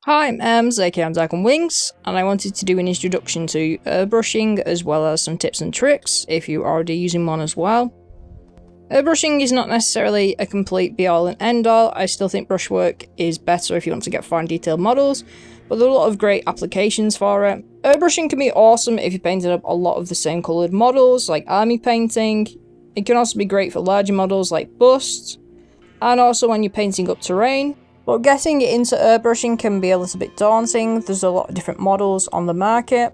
Hi, I'm Ems, aka I'm Dragon Wings, and I wanted to do an introduction to airbrushing as well as some tips and tricks if you're already using one as well. Airbrushing is not necessarily a complete be-all and end-all. I still think brushwork is better if you want to get fine detailed models, but there are a lot of great applications for it. Airbrushing can be awesome if you're painting up a lot of the same coloured models, like army painting. It can also be great for larger models like busts, and also when you're painting up terrain. But getting into airbrushing can be a little bit daunting. There's a lot of different models on the market.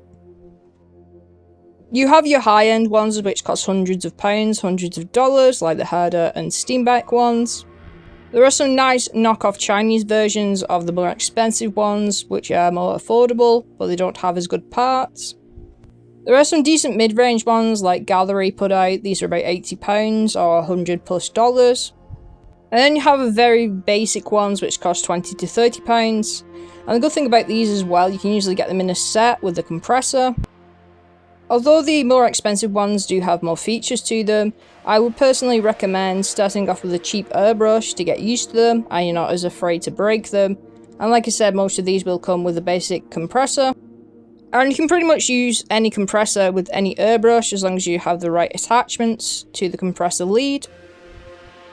You have your high-end ones which cost hundreds of pounds, hundreds of dollars, like the Herder and Steenbeck ones. There are some nice knockoff Chinese versions of the more expensive ones, which are more affordable, but they don't have as good parts. There are some decent mid-range ones like Ghaalerie put out. These are about £80 or $100+. And then you have a very basic ones which cost £20 to £30. And the good thing about these as well, you can usually get them in a set with the compressor. Although the more expensive ones do have more features to them, I would personally recommend starting off with a cheap airbrush to get used to them and you're not as afraid to break them. And like I said, most of these will come with a basic compressor. And you can pretty much use any compressor with any airbrush as long as you have the right attachments to the compressor lead.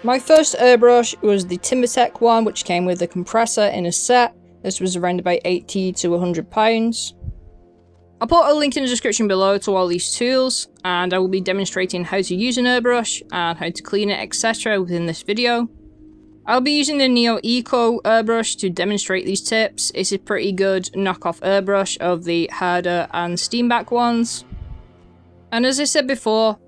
My first airbrush was the Timbertech one, which came with a compressor in a set. This was around about £80 to £100. I'll put a link in the description below to all these tools, and I will be demonstrating how to use an airbrush and how to clean it, etc. within this video. I'll be using the Neo Eco airbrush to demonstrate these tips. It's a pretty good knockoff airbrush of the Herder and Steenbeck ones. And as I said before,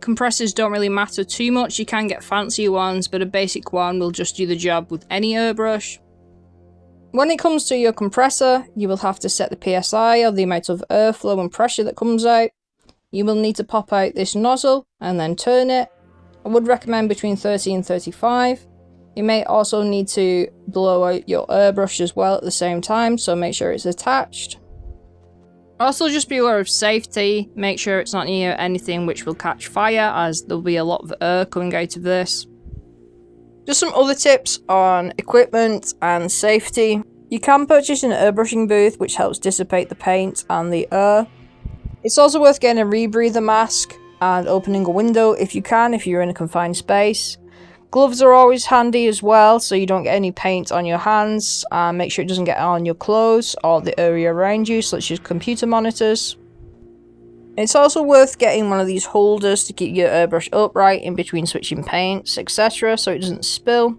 compressors don't really matter too much. You can get fancier ones, but a basic one will just do the job with any airbrush. When it comes to your compressor, you will have to set the PSI, or the amount of airflow and pressure that comes out. You will need to pop out this nozzle and then turn it. I would recommend between 30 and 35. You may also need to blow out your airbrush as well at the same time, so make sure it's attached. Also, just be aware of safety. Make sure it's not near anything which will catch fire, as there'll be a lot of air coming out of this. Just some other tips on equipment and safety. You can purchase an airbrushing booth which helps dissipate the paint and the air. It's also worth getting a rebreather mask and opening a window if you can, if you're in a confined space. Gloves are always handy as well, so you don't get any paint on your hands, and make sure it doesn't get on your clothes or the area around you, such as computer monitors. It's also worth getting one of these holders to keep your airbrush upright in between switching paints, etc., so it doesn't spill.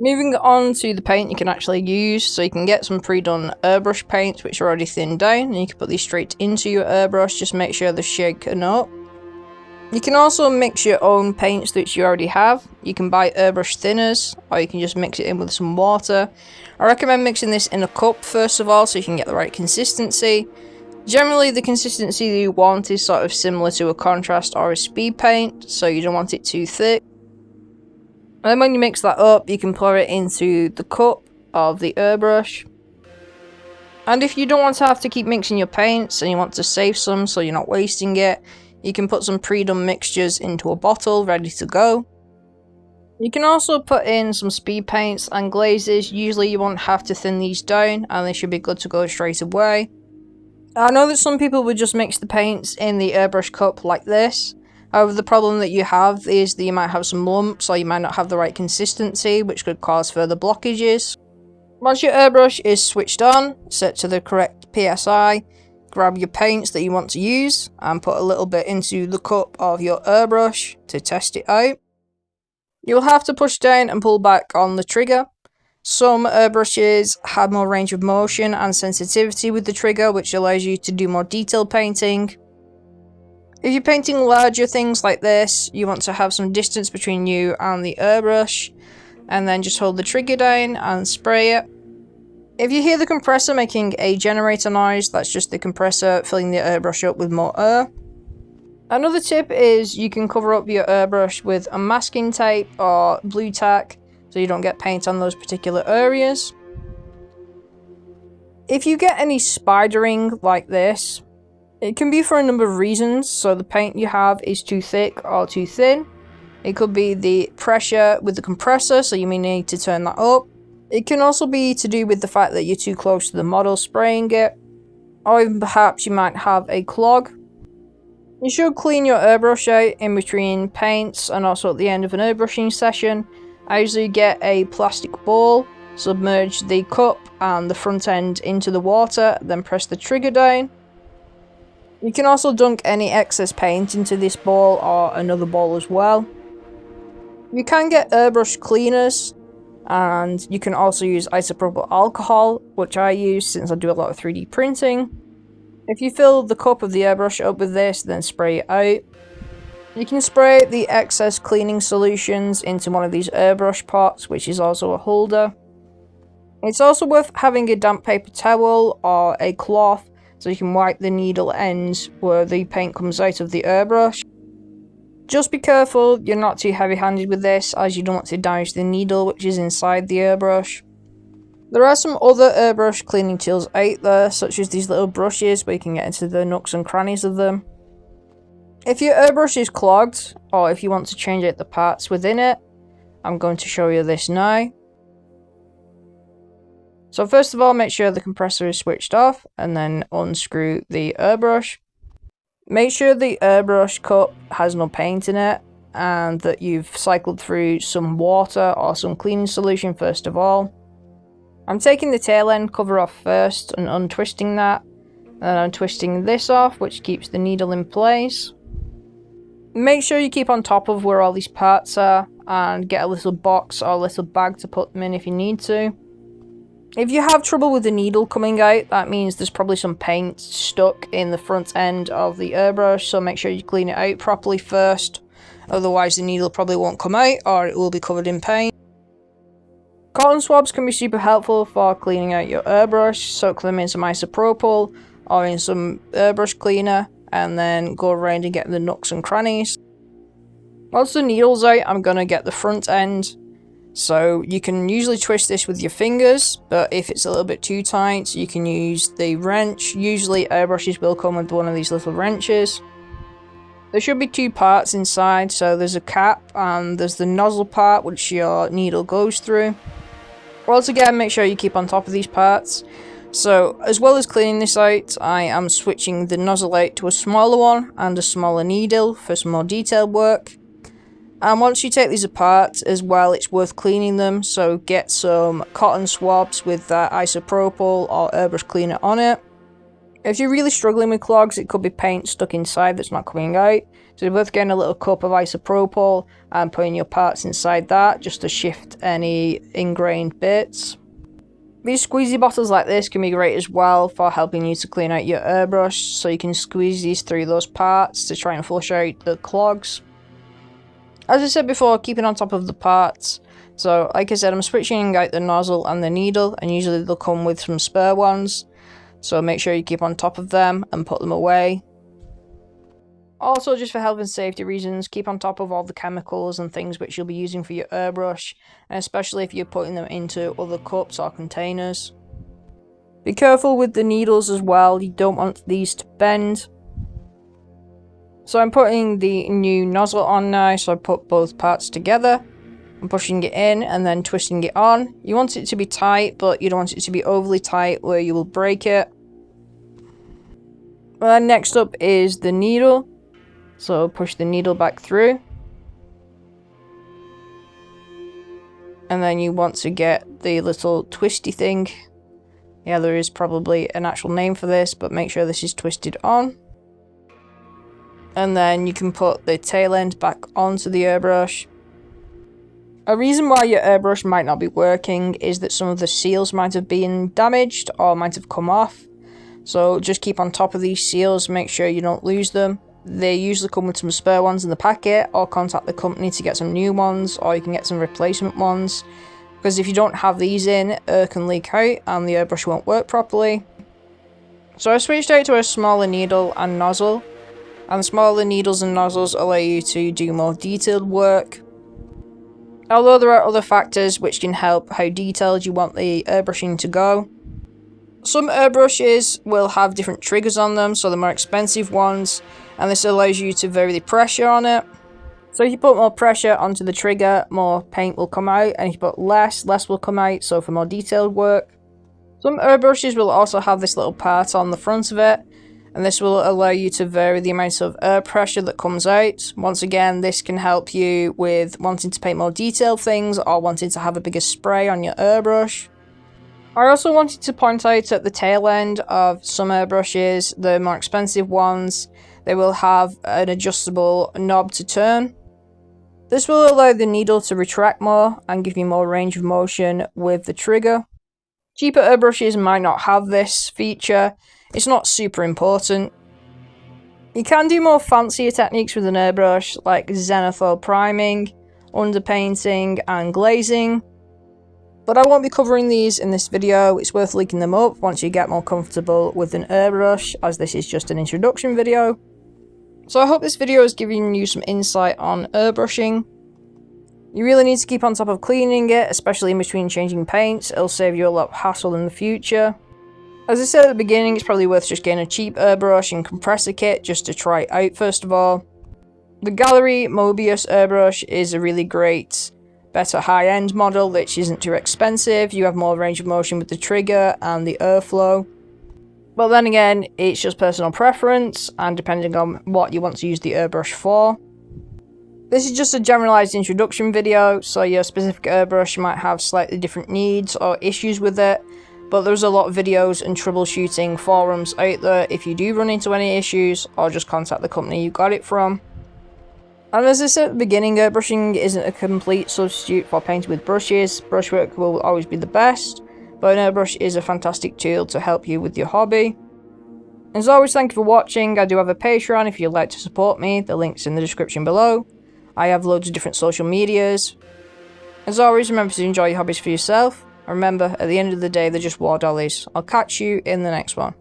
Moving on to the paint you can actually use, so you can get some pre-done airbrush paints which are already thinned down, and you can put these straight into your airbrush. Just make sure they're shaken up. You can also mix your own paints which you already have. You can buy airbrush thinners, or you can just mix it in with some water. I recommend mixing this in a cup first of all, so you can get the right consistency. Generally, the consistency that you want is sort of similar to a contrast or a speed paint, so you don't want it too thick. And then when you mix that up, you can pour it into the cup of the airbrush. And if you don't want to have to keep mixing your paints and you want to save some so you're not wasting it, you can put some pre-done mixtures into a bottle ready to go. You can also put in some speed paints and glazes. Usually you won't have to thin these down and they should be good to go straight away. I know that some people would just mix the paints in the airbrush cup like this. However, the problem that you have is that you might have some lumps or you might not have the right consistency, which could cause further blockages. Once your airbrush is switched on, set to the correct PSI, grab your paints that you want to use and put a little bit into the cup of your airbrush to test it out. You'll have to push down and pull back on the trigger. Some airbrushes have more range of motion and sensitivity with the trigger, which allows you to do more detailed painting. If you're painting larger things like this, you want to have some distance between you and the airbrush, and then just hold the trigger down and spray it. If you hear the compressor making a generator noise, that's just the compressor filling the airbrush up with more air. Another tip is you can cover up your airbrush with a masking tape or blue tack so you don't get paint on those particular areas. If you get any spidering like this, it can be for a number of reasons. So the paint you have is too thick or too thin. It could be the pressure with the compressor, so you may need to turn that up. It can also be to do with the fact that you're too close to the model spraying it, or even perhaps you might have a clog. You should clean your airbrush out in between paints and also at the end of an airbrushing session. I usually get a plastic bowl, submerge the cup and the front end into the water, then press the trigger down. You can also dunk any excess paint into this bowl or another bowl as well. You can get airbrush cleaners, and you can also use isopropyl alcohol, which I use since I do a lot of 3D printing. If you fill the cup of the airbrush up with this, then spray it out. You can spray the excess cleaning solutions into one of these airbrush pots, which is also a holder. It's also worth having a damp paper towel or a cloth so you can wipe the needle ends where the paint comes out of the airbrush. Just be careful you're not too heavy-handed with this, as you don't want to damage the needle which is inside the airbrush. There are some other airbrush cleaning tools out there, such as these little brushes where you can get into the nooks and crannies of them. If your airbrush is clogged, or if you want to change out the parts within it, I'm going to show you this now. So first of all, make sure the compressor is switched off, and then unscrew the airbrush. Make sure the airbrush cup has no paint in it, and that you've cycled through some water or some cleaning solution first of all. I'm taking the tail end cover off first and untwisting that, and then I'm twisting this off, which keeps the needle in place. Make sure you keep on top of where all these parts are, and get a little box or a little bag to put them in if you need to. If you have trouble with the needle coming out, that means there's probably some paint stuck in the front end of the airbrush, so make sure you clean it out properly first, otherwise the needle probably won't come out or it will be covered in paint. Cotton swabs can be super helpful for cleaning out your airbrush. Soak them in some isopropyl or in some airbrush cleaner, and then go around and get the nooks and crannies. Once the needle's out, I'm going to get the front end. So you can usually twist this with your fingers, but if it's a little bit too tight, you can use the wrench. Usually airbrushes will come with one of these little wrenches. There should be two parts inside, so there's a cap and there's the nozzle part which your needle goes through. Once again, make sure you keep on top of these parts. So as well as cleaning this out, I am switching the nozzle out to a smaller one and a smaller needle for some more detailed work. And once you take these apart as well, it's worth cleaning them, so get some cotton swabs with that isopropyl or airbrush cleaner on it. If you're really struggling with clogs, it could be paint stuck inside that's not coming out, so it's worth getting a little cup of isopropyl and putting your parts inside that just to shift any ingrained bits. These squeezy bottles like this can be great as well for helping you to clean out your airbrush, so you can squeeze these through those parts to try and flush out the clogs. As I said before, keeping on top of the parts. So, like I said, I'm switching out the nozzle and the needle, and usually they'll come with some spare ones. So make sure you keep on top of them and put them away. Also, just for health and safety reasons, keep on top of all the chemicals and things which you'll be using for your airbrush, and especially if you're putting them into other cups or containers. Be careful with the needles as well, you don't want these to bend. So I'm putting the new nozzle on now, so I put both parts together. I'm pushing it in and then twisting it on. You want it to be tight, but you don't want it to be overly tight where you will break it. And then next up is the needle. So push the needle back through. And then you want to get the little twisty thing. Yeah, there is probably an actual name for this, but make sure this is twisted on. And then you can put the tail end back onto the airbrush. A reason why your airbrush might not be working is that some of the seals might have been damaged or might have come off. So just keep on top of these seals, make sure you don't lose them. They usually come with some spare ones in the packet, or contact the company to get some new ones, or you can get some replacement ones. Because if you don't have these in, air can leak out and the airbrush won't work properly. So I switched out to a smaller needle and nozzle. And smaller needles and nozzles allow you to do more detailed work. Although there are other factors which can help how detailed you want the airbrushing to go. Some airbrushes will have different triggers on them, so the more expensive ones, and this allows you to vary the pressure on it. So if you put more pressure onto the trigger, more paint will come out, and if you put less will come out, so for more detailed work. Some airbrushes will also have this little part on the front of it, and this will allow you to vary the amount of air pressure that comes out. Once again, this can help you with wanting to paint more detailed things or wanting to have a bigger spray on your airbrush. I also wanted to point out at the tail end of some airbrushes, the more expensive ones, they will have an adjustable knob to turn. This will allow the needle to retract more and give you more range of motion with the trigger. Cheaper airbrushes might not have this feature. It's not super important. You can do more fancier techniques with an airbrush like zenithal priming, underpainting and glazing. But I won't be covering these in this video. It's worth looking them up once you get more comfortable with an airbrush, as this is just an introduction video. So I hope this video has given you some insight on airbrushing. You really need to keep on top of cleaning it, especially in between changing paints. It'll save you a lot of hassle in the future. As I said at the beginning, it's probably worth just getting a cheap airbrush and compressor kit just to try it out first of all. The Ghaalerie Mobius airbrush is a really great, better high-end model which isn't too expensive. You have more range of motion with the trigger and the airflow. But then again, it's just personal preference and depending on what you want to use the airbrush for. This is just a generalized introduction video, so your specific airbrush might have slightly different needs or issues with it, but there's a lot of videos and troubleshooting forums out there if you do run into any issues, or just contact the company you got it from. And as I said at the beginning, airbrushing isn't a complete substitute for painting with brushes. Brushwork will always be the best, but an airbrush is a fantastic tool to help you with your hobby. As always, thank you for watching. I do have a Patreon if you'd like to support me, the link's in the description below. I have loads of different social medias. As always, remember to enjoy your hobbies for yourself. And remember, at the end of the day, they're just war dollies. I'll catch you in the next one.